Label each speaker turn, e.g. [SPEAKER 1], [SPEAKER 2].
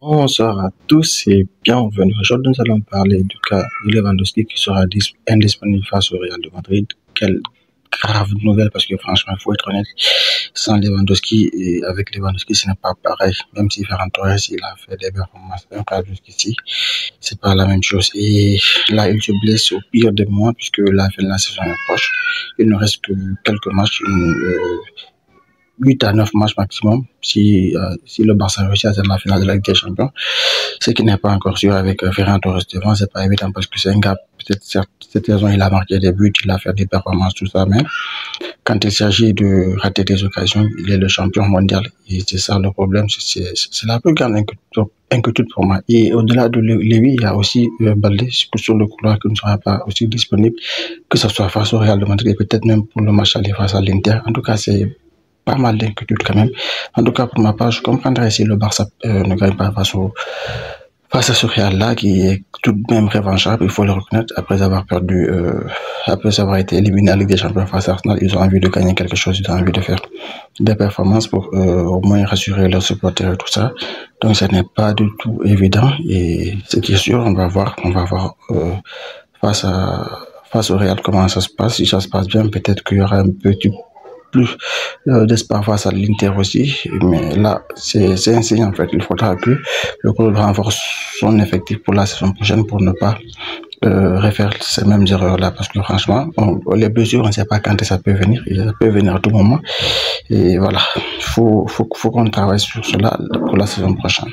[SPEAKER 1] Bonsoir à tous et bienvenue. Aujourd'hui, nous allons parler du cas de Lewandowski qui sera indisponible face au Real de Madrid. Quelle grave nouvelle parce que franchement, il faut être honnête, sans Lewandowski et avec Lewandowski, ce n'est pas pareil. Même si Ferran Torres, il a fait des performances incroyables jusqu'ici, c'est pas la même chose. Et là, il se blesse au pire des moments puisque la fin de la saison est proche. Il ne reste que quelques matchs, 8 à 9 matchs maximum si le Barça réussit à atteindre la finale de la Ligue des Champions. Ce qui n'est pas encore sûr avec Ferran Torres devant, c'est pas évident parce que c'est un gars, peut-être cette saison il a marqué des buts, il a fait des performances, tout ça, mais quand il s'agit de rater des occasions, il est le champion mondial. Et c'est ça le problème, c'est la plus grande inquiétude pour moi. Et au-delà de lui, il y a aussi Baldé sur le couloir qui ne sera pas aussi disponible, que ce soit face au Real de Madrid et peut-être même pour le match aller face à l'Inter. En tout cas, c'est pas mal d'inquiétude quand même. En tout cas, pour ma part, je comprendrais si le Barça ne gagne pas face à ce Real-là qui est tout de même revanchable, il faut le reconnaître, après avoir perdu, après avoir été éliminé à la Ligue des Champions face à Arsenal, ils ont envie de gagner quelque chose, ils ont envie de faire des performances pour au moins rassurer leurs supporters et tout ça. Donc, ce n'est pas du tout évident et ce qui est sûr, on va voir face au Real comment ça se passe. Si ça se passe bien, peut-être qu'il y aura un petit plus d'espoir face à l'Inter aussi, mais là c'est un signe en fait. Il faudra que le club renforce son effectif pour la saison prochaine pour ne pas refaire ces mêmes erreurs là parce que franchement les blessures on ne sait pas quand ça peut venir et ça peut venir à tout moment et voilà, faut qu'on travaille sur cela pour la saison prochaine.